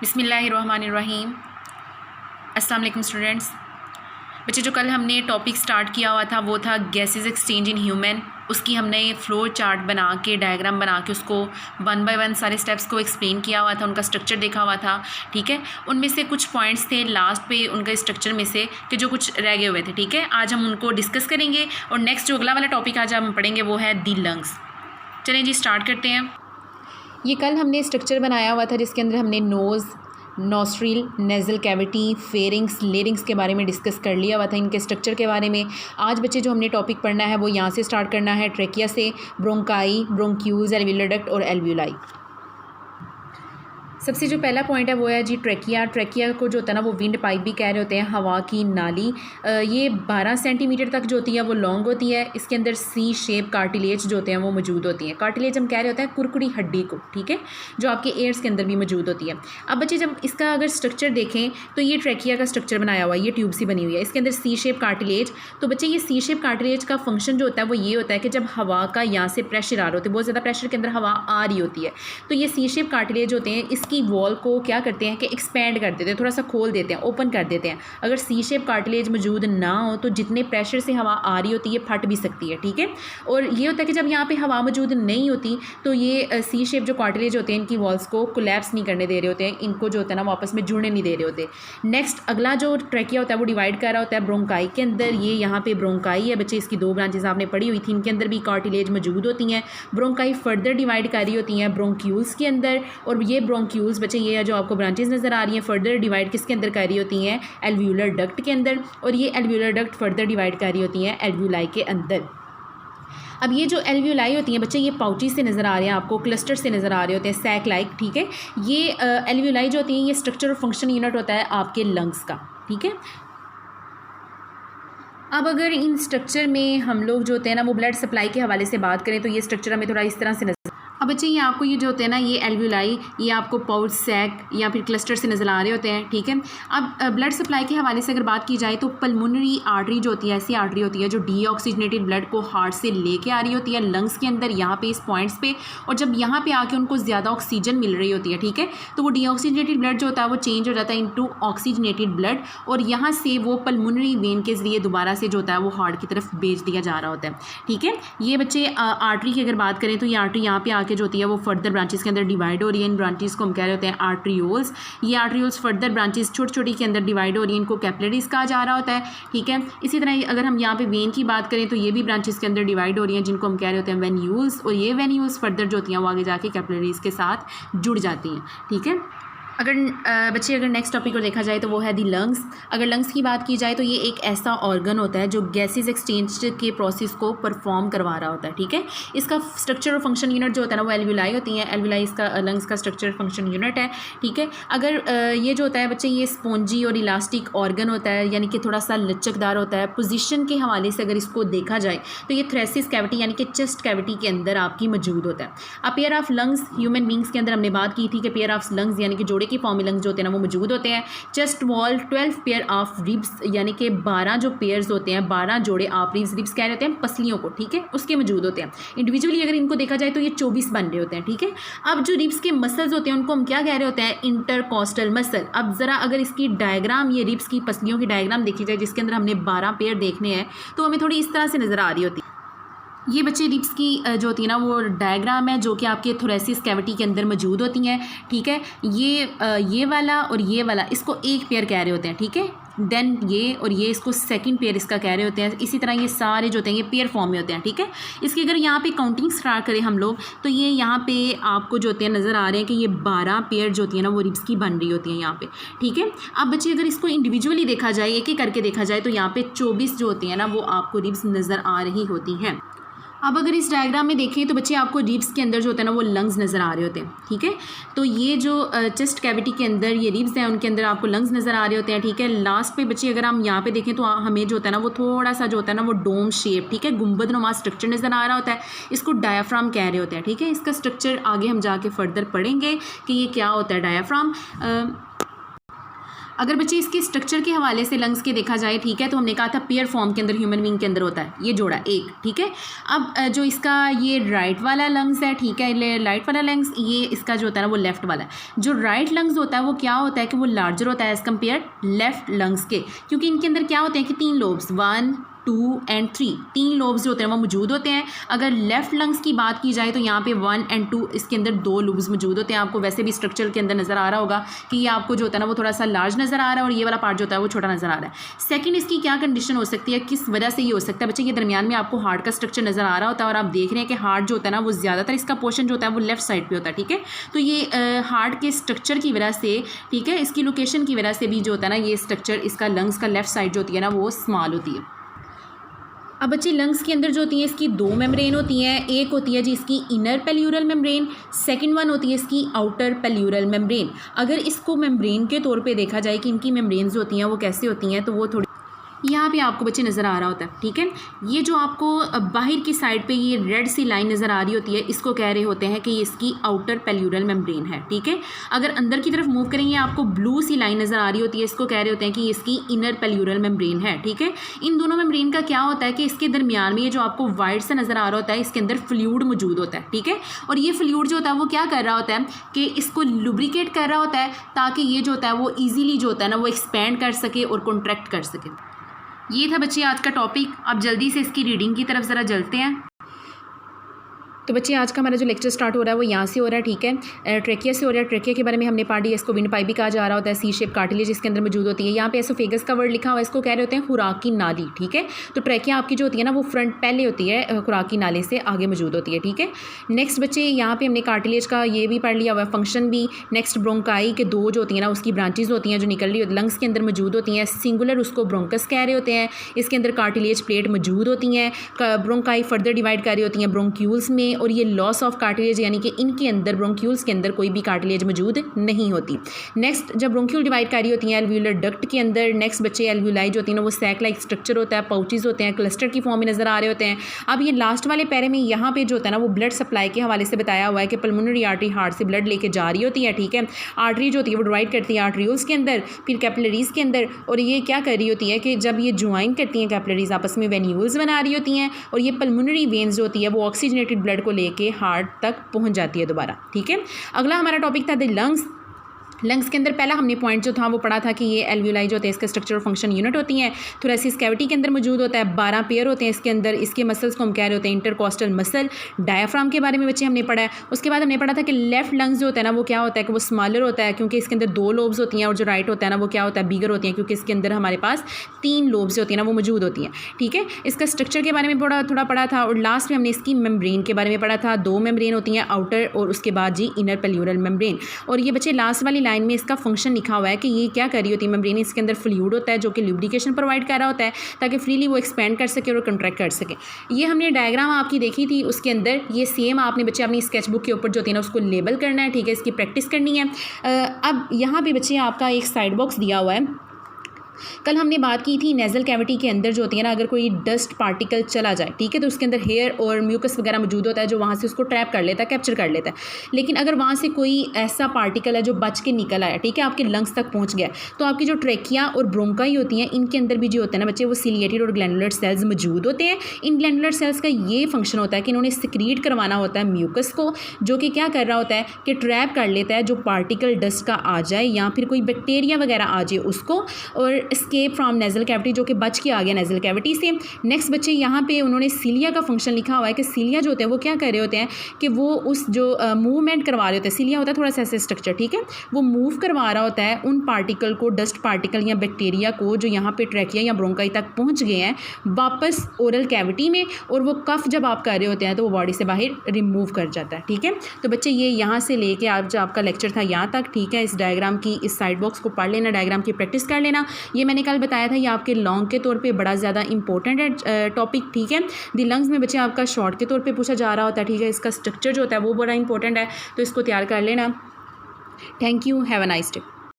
बिस्मिल्लाहिर्रहमानिर्रहीम। अस्सलाम वालेकुम स्टूडेंट्स। बच्चे जो कल हमने टॉपिक स्टार्ट किया हुआ था वो था गैसेस एक्सचेंज इन ह्यूमन। उसकी हमने फ्लो चार्ट बना के डायग्राम बना के उसको 1 बाय 1 सारे स्टेप्स को एक्सप्लेन किया हुआ था, उनका स्ट्रक्चर देखा हुआ था। ठीक है, उनमें से कुछ पॉइंट्स थे लास्ट पे उनका स्ट्रक्चर में से कि जो कुछ रह गए हुए थे। ठीक है, आज हम उनको डिस्कस करेंगे और नेक्स्ट जो अगला वाला टॉपिक आज हम पढ़ेंगे वो है दी लंग्स। चलें जी, स्टार्ट करते हैं। ये कल हमने स्ट्रक्चर बनाया हुआ था जिसके अंदर हमने nose, nostril, nasal cavity, pharynx, larynx के बारे में डिस्कस कर लिया हुआ था, इनके स्ट्रक्चर के बारे में। आज बच्चे जो हमने टॉपिक पढ़ना है वो यहाँ से स्टार्ट करना है, ट्रेकिया से, ब्रोंकाई, ब्रोंक्यूल्स, एल्वियोलर डक्ट और एल्वियोलाई। सबसे जो पहला पॉइंट है वो है जी ट्रेकिया। ट्रेकिया को जो होता है ना वो विंड पाइप भी कह रहे होते हैं, हवा की नाली। ये 12 सेंटीमीटर तक जो होती है वो लॉन्ग होती है। इसके अंदर सी शेप कार्टिलेज जो होते हैं वो मौजूद होती हैं। कार्टिलेज हम कह रहे होते हैं कुरकुरी हड्डी को, ठीक है, जो आपके एयर्स के अंदर भी मौजूद होती है। अब बच्चे जब इसका अगर स्ट्रक्चर देखें तो ये ट्रेकिया का स्ट्रक्चर बनाया हुआ है, ये ट्यूब सी बनी हुई है, इसके अंदर सी शेप कार्टिलेज। तो बच्चे ये सी शेप कार्टिलेज का फंक्शन जो होता है वो ये होता है कि जब हवा का यहाँ से प्रेशर आ रहा होता है, बहुत ज़्यादा प्रेशर के अंदर हवा आ रही होती है, तो ये सी शेप कार्टिलेज होते हैं, इसकी वॉल को क्या करते हैं कि एक्सपेंड कर देते हैं, थोड़ा सा खोल देते हैं, ओपन कर देते हैं। अगर सी शेप कार्टिलेज मौजूद ना हो तो जितने प्रेशर से हवा आ रही होती है फट भी सकती है। ठीक है, और ये होता है कि जब यहाँ पे हवा मौजूद नहीं होती तो ये सी शेप जो कार्टिलेज होते हैं इनकी वॉल्स को कोलैप्स नहीं करने दे रहे होते हैं, इनको जो होता है ना वो आपस में जुड़ने नहीं दे रहे होते। नेक्स्ट अगला जो ट्रेकिया होता है वो डिवाइड कर रहा होता है ब्रोंकाई के अंदर। ये यहाँ पे ब्रोंकाई है बच्चे, इसकी 2 ब्रांचेस आपने पढ़ी हुई थी, इनके अंदर भी कार्टिलेज मौजूद होती हैं। ब्रोंकाई फर्दर डिवाइड कर रही होती हैं ब्रोंक्यूल्स के अंदर, और ये ब्रोंक्यूल्स बच्चे ये जो आपको ब्रांचेस नज़र आ रही हैं फर्दर डिवाइड किसके अंदर कर रही होती हैं, एल्वियोलर डक्ट के अंदर, और ये एल्वियोलर डक्ट फर्दर डिवाइड कर रही होती हैं एल्वियोलाई के अंदर। अब ये जो एल्वियोलाई होती हैं बच्चे ये पाउची से नज़र आ रहे हैं आपको, क्लस्टर से नज़र आ रहे होते हैं, सैक लाइक। ठीक है, ये एल्वियोलाई जो होती हैं ये स्ट्रक्चर और फंक्शन यूनिट होता है आपके लंग्स का। ठीक है, अब अगर इन स्ट्रक्चर में हम लोग जो होते हैं ना वो ब्लड सप्लाई के हवाले से बात करें तो ये स्ट्रक्चर हमें थोड़ा इस तरह से अब बच्चे ये आपको ये जो होते हैं ना ये एल्वियोलाई ये आपको पाउच, सैक या फिर क्लस्टर से नज़र आ रहे होते हैं। ठीक है, अब ब्लड सप्लाई के हवाले से अगर बात की जाए तो पल्मोनरी आर्टरी जो होती है ऐसी आर्टरी होती है जो डीऑक्सीजनेटेड ब्लड को हार्ट से लेके आ रही होती है लंग्स के अंदर, यहाँ पे इस पॉइंट्स पे, और जब यहाँ पे आके उनको ज़्यादा ऑक्सीजन मिल रही होती है, ठीक है, तो वो डीऑक्सीजनेटेड ब्लड जो होता है वो चेंज हो जाता है इंटू ऑक्सीजनेटेड ब्लड, और यहाँ से वो पल्मोनरी वेन के ज़रिए दोबारा से जो होता है वो हार्ट की तरफ भेज दिया जा रहा होता है। ठीक है, ये बच्चे आर्टरी की अगर बात करें तो ये आर्टरी यहाँ पे आके जो होती है वो फर्दर ब्रांचेस के अंदर डिवाइड हो रही है। इन ब्रांचेस को हम कह रहे होते हैं आर्ट्रियोल्स। ये आर्ट्रियोल्स फर्दर ब्रांचेस छोटी छोटी के अंदर डिवाइड हो रही है, इनको कैपिलरीज कहा जा रहा होता है। ठीक है, इसी तरह अगर हम यहाँ पे वेन की बात करें तो ये भी ब्रांचेस के अंदर डिवाइड हो रही हैं जिनको हम कह रहे होते हैं वेन्यूल्स, और ये वेन्यूल्स फर्दर जो होती हैं वो आगे जाके कैपिलरीज के साथ जुड़ जाती हैं। ठीक है, अगर बच्चे अगर नेक्स्ट टॉपिक को देखा जाए तो वो है दी लंग्स। अगर लंग्स की बात की जाए तो ये एक ऐसा ऑर्गन होता है जो गैसेस एक्सचेंज के प्रोसेस को परफॉर्म करवा रहा होता है। ठीक है, इसका स्ट्रक्चर और फंक्शन यूनिट जो होता है ना वो एल्वियोलाई होती हैं, एल्वियोलाई इसका लंग्स का स्ट्रक्चर फंक्शन यूनिट है। ठीक है, अगर ये जो होता है बच्चे ये स्पॉन्जी और इलास्टिक ऑर्गन होता है, यानी कि थोड़ा सा लचकदार होता है। पोजीशन के हवाले से अगर इसको देखा जाए तो ये थ्रेसिस कैविटी यानी कि चेस्ट कैविटी के अंदर आपकी मौजूद होता है। अब pair of lungs human beings के अंदर हमने बात की थी कि पेयर ऑफ लंग्स यानी कि जोड़े की फॉर्म में लंग्स जो होते हैं ना वो मौजूद होते हैं। Chest wall 12 pair of ribs यानी कि 12 जो पेयर्स होते हैं, 12 जोड़े आप रिब्स कह रहे होते हैं पसलियों को, ठीक है, उसके मौजूद होते हैं। इंडिविजुअली अगर इनको देखा जाए तो ये 24 बन रहे होते हैं। ठीक है, अब जो रिब्स के मसल्स होते हैं उनको हम क्या कह रहे होते हैं, इंटरकॉस्टल मसल। अब ज़रा अगर इसकी डायग्राम ये रिब्स की पसलियों की डायग्राम देखी जाए जिसके अंदर हमने 12 पेयर देखने हैं तो हमें थोड़ी इस तरह से नज़र आ रही होती है। ये बच्चे रिब्स की जो होती है ना वो डायग्राम है जो कि आपके थोरेसिस कैविटी के अंदर मौजूद होती हैं। ठीक है, ये वाला और ये वाला इसको एक पेयर कह रहे होते हैं। ठीक है, देन ये और ये इसको सेकंड पेयर इसका कह रहे होते हैं। इसी तरह ये सारे जो होते हैं ये पेयर फॉर्म में होते हैं। ठीक है, इसकी अगर यहाँ पे काउंटिंग स्टार्ट करें हम लोग तो ये यहाँ पे आपको जो होते हैं नज़र आ रहे हैं कि ये 12 पेयर जो होती है ना वो रिब्स की बन रही होती हैं यहाँ पे। ठीक है, अब बच्चे अगर इसको इंडिविजुअली देखा जाए, एक एक करके देखा जाए तो यहाँ पे 24 जो होती हैं ना वो आपको रिब्स नज़र आ रही होती हैं। अब अगर इस डायग्राम में देखें तो बच्चे आपको रिब्स के अंदर जो होता है ना वो लंग्स नज़र आ रहे होते हैं। ठीक है, तो ये जो चेस्ट कैविटी के अंदर ये रिब्स हैं उनके अंदर आपको लंग्स नज़र आ रहे होते हैं। ठीक है, लास्ट पे बच्चे अगर हम यहाँ पे देखें तो हमें जो होता है ना वो थोड़ा सा जो होता है ना वो डोम शेप, ठीक है, गुंबदनुमा स्ट्रक्चर नज़र आ रहा होता है, इसको डायाफ्राम कह रहे होते हैं। ठीक है, इसका स्ट्रक्चर आगे हम जाके फर्दर पढ़ेंगे कि ये क्या होता है डायाफ्राम। अगर बच्चे इसके स्ट्रक्चर के हवाले से लंग्स के देखा जाए, ठीक है, तो हमने कहा था पेयर फॉर्म के अंदर ह्यूमन बीइंग के अंदर होता है ये जोड़ा एक, ठीक है। अब जो इसका ये राइट वाला लंग्स है, ठीक है, राइट वाला लंग्स, ये इसका जो होता है ना वो लेफ्ट वाला है। जो राइट लंग्स होता है वो क्या होता है कि वो लार्जर होता है एज़ कम्पेयर लेफ्ट लंग्स के, क्योंकि इनके अंदर क्या होते हैं कि 3 लोब्स, 1, 2 एंड 3, 3 लोब्स जो होते हैं वो मौजूद होते हैं। अगर लेफ्ट लंग्स की बात की जाए तो यहाँ पे 1 एंड 2 इसके अंदर 2 लोब्स मौजूद होते हैं। आपको वैसे भी स्ट्रक्चर के अंदर नज़र आ रहा होगा कि ये आपको जो होता है ना वो थोड़ा सा लार्ज नज़र आ रहा है और ये वाला पार्ट जो होता है वो छोटा नज़र आ रहा है। सेकंड, इसकी क्या कंडीशन हो सकती है, किस वजह से ये हो सकता है बच्चे, ये दरमियान में आपको हार्ट का स्ट्रक्चर नज़र आ रहा होता है और आप देख रहे हैं कि हार्ट जो होता है ना वो ज़्यादातर इसका पोर्शन जो होता है वो लेफ्ट साइड पर होता है, ठीक है। तो ये हार्ट के स्ट्रक्चर की वजह से, ठीक है, इसकी लोकेशन की वजह से भी जो होता है ना ये स्ट्रक्चर इसका लंग्स का लेफ्ट साइड जो होती है ना वो स्मॉल होती है। अब बच्चे लंग्स के अंदर जो होती हैं इसकी 2 मेम्ब्रेन होती हैं। एक होती है जी इसकी इनर पेल्यूरल मेम्ब्रेन, सेकंड वन होती है इसकी आउटर पेल्यूरल मेम्ब्रेन। अगर इसको मेम्ब्रेन के तौर पे देखा जाए कि इनकी मेम्ब्रेन्स होती हैं वो कैसे होती हैं, तो वो थोड़ी यहाँ पे आपको बच्चे नज़र आ रहा होता है, ठीक है। ये जो आपको बाहर की साइड पे ये रेड सी लाइन नज़र आ रही होती है, इसको कह रहे होते हैं कि ये इसकी आउटर पेल्यूरल मेम्ब्रेन है, ठीक है। अगर अंदर की तरफ मूव करेंगे आपको ब्लू सी लाइन नज़र आ रही होती है, इसको कह रहे होते हैं कि ये इसकी इनर पेल्यूरल मेम्ब्रेन है, ठीक है। इन दोनों मेम्ब्रेन का क्या होता है कि इसके दरमियान में ये जो आपको वाइट सा नज़र आ रहा होता है इसके अंदर फ्लूइड मौजूद होता है, ठीक है। और ये फ्लूइड जो होता है वो क्या कर रहा होता है कि इसको लुब्रिकेट कर रहा होता है ताकि ये जो होता है वो ईजिली जो होता है ना वो एक्सपैंड कर सके और कॉन्ट्रैक्ट कर सके। ये था बच्चे आज का टॉपिक। अब जल्दी से इसकी रीडिंग की तरफ ज़रा चलते हैं। तो बच्चे आज का हमारा जो लेक्चर स्टार्ट हो रहा है वो यहाँ से हो रहा है, ठीक है। ट्रेकिया से हो रहा है। ट्रेकिया के बारे में हमने पढ़ी, इसको विंड पाइप भी कहा जा रहा होता है। सी शेप कार्टिलेज इसके अंदर मौजूद होती है। यहाँ पे एसोफेगस का वर्ड लिखा हुआ है, इसको कह रहे होते हैं खुराकी नाली, ठीक है। तो ट्रेकिया आपकी जो होती है ना वो फ्रंट पहले होती है, खुराकी नाले से आगे मौजूद होती है, ठीक है। नेक्स्ट बच्चे यहाँ पे हमने कार्टिलेज का ये भी पढ़ लिया हुआ है, फंक्शन भी। नेक्स्ट ब्रोंकाई के 2 जो होती है ना उसकी ब्रांचेज होती हैं जो निकल रही लंग्स के अंदर मौजूद होती हैं। सिंगुलर उसको ब्रोंकस कह रहे होते हैं। इसके अंदर कार्टिलेज प्लेट मौजूद होती हैं। ब्रोंकाई फर्दर डिवाइड कर रही होती हैं ब्रोंक्यूल्स में, और ये लॉस ऑफ कार्टिलेज यानी कि इनके अंदर ब्रोंक्यूल्स के अंदर कोई भी कार्टिलेज मौजूद नहीं होती। नेक्स्ट जब ब्रोंक्यूल डिवाइड कर रही होती हैं एल्व्यूलर डक्ट के अंदर। नेक्स्ट बच्चे एल्व्यूलाई जो होती है ना वो सैक लाइक स्ट्रक्चर होता है, पाउचेज होते हैं, क्लस्टर की फॉर्म में नजर आ रहे होते हैं। अब ये लास्ट वाले पैरे में यहाँ पे जो होता है ना वो ब्लड सप्लाई के हवाले से बताया हुआ है कि पल्मोनरी आर्टरी हार्ट से ब्लड लेके जा रही होती है, ठीक है। आर्टरी जो होती है वो डिवाइड करती है आर्टरियोल्स के अंदर, फिर कैपिलरीज के अंदर, और ये क्या कर रही होती है कि जब ये ज्वाइन करती हैं कैपिलरीज आपस में वेन्यूल्स बना रही होती हैं, और ये पल्मोनरी वेन्स जो होती है वो ऑक्सीजनेटेड ब्लड को लेके हार्ट तक पहुंच जाती है दोबारा, ठीक है। अगला हमारा टॉपिक था द लंग्स। लंग्स के अंदर पहला हमने पॉइंट जो था वो पढ़ा था कि ये एल्व्यूलाई जो होते हैं इसका स्ट्रक्चर और फंक्शन यूनिट होती हैं। थोरेसिस कैविटी के अंदर मौजूद होता है, 12 पेयर होते हैं इसके अंदर। इसके मसल्स को हम कह रहे होते हैं इंटरकॉस्टल मसल। डायाफ्राम के बारे में बच्चे हमने पढ़ा है। उसके बाद हमने पढ़ा था कि लेफ्ट लंग्स जो होता है ना वो क्या होता है कि वो स्मॉलर होता है क्योंकि इसके अंदर 2 लोब्स होती हैं, और जो राइट होता है ना वो क्या होता है बिगर होती हैं क्योंकि इसके अंदर हमारे पास 3 लोब्स जो होती हैं ना वो मौजूद होती हैं, ठीक है। इसका स्ट्रक्चर के बारे में थोड़ा पढ़ा था, और लास्ट में हमने इसकी मेम्ब्रेन के बारे में पढ़ा था। 2 मेम्ब्रेन होती हैं, आउटर और उसके बाद जी इनर पेल्यूरल मेम्ब्रेन। और ये बच्चे लास्ट वाली लाइन में इसका फंक्शन लिखा हुआ है कि ये क्या कर रही होती है मेम्ब्रेन, इसके अंदर फ्लूइड होता है जो कि लुब्रिकेशन प्रोवाइड कर रहा होता है ताकि फ्रीली वो एक्सपेंड कर सके और कंट्रैक्ट कर सके। ये हमने डायग्राम आपकी देखी थी, उसके अंदर ये सेम आपने बच्चे अपनी स्केचबुक के ऊपर जो होती है ना उसको लेबल करना है, ठीक है। इसकी प्रैक्टिस करनी है। अब यहाँ पे बच्चे आपका एक साइड बॉक्स दिया हुआ है। कल हमने बात की थी नेजल कैविटी के अंदर जो होती है ना अगर कोई डस्ट पार्टिकल चला जाए, ठीक है, तो उसके अंदर हेयर और म्यूकस वगैरह मौजूद होता है जो वहाँ से उसको ट्रैप कर लेता है, कैप्चर कर लेता है। लेकिन अगर वहाँ से कोई ऐसा पार्टिकल है जो बच के निकल आया, ठीक है, आपके लंग्स तक पहुँच गया, तो आपकी जो ट्रेकिया और ब्रोंकाई होती हैं इनके अंदर भी जो होता है ना बच्चे वो सिलिएटेड और ग्लैंडुलर सेल्स मौजूद होते हैं। इन ग्लैंडुलर सेल्स का ये फंक्शन होता है कि इन्होंने सिक्रीट करवाना होता है म्यूकस को, जो कि क्या कर रहा होता है कि ट्रैप कर लेता है जो पार्टिकल डस्ट का आ जाए या फिर कोई बैक्टीरिया वगैरह आ जाए उसको, और एस्केप फ्रॉम नेजल कैविटी जो कि बच के आ गया नेजल कैविटी से। नेक्स्ट बच्चे यहाँ पे उन्होंने सीलिया का फंक्शन लिखा हुआ है कि सीलिया जो होते हैं वो क्या कर रहे होते हैं कि वो उस जो मूवमेंट करवा रहे होते हैं। सीलिया होता है थोड़ा सा ऐसे स्ट्रक्चर, ठीक है, वो मूव करवा रहा होता है उन पार्टिकल को, डस्ट पार्टिकल या बैक्टीरिया को जो यहाँ पे ट्रैकिया या ब्रोंकाई तक पहुँच गए हैं वापस ओरल कैविटी में, और वो कफ जब आप कर रहे होते हैं तो वो बॉडी से बाहर रिमूव कर जाता है, ठीक है। तो बच्चे ये यहाँ से लेके आप जो आपका लेक्चर था यहाँ तक, ठीक है। इस डायग्राम की इस साइड बॉक्स को पढ़ लेना, डायग्राम की प्रैक्टिस कर लेना। ये मैंने कल बताया था ये आपके लॉन्ग के तौर पे बड़ा ज़्यादा इंपॉर्टेंट है टॉपिक, ठीक है। दी लंग्स में बच्चे आपका शॉर्ट के तौर पे पूछा जा रहा होता है, ठीक है। इसका स्ट्रक्चर जो होता है वो बड़ा इंपॉर्टेंट है, तो इसको तैयार कर लेना। Thank you, have a nice day.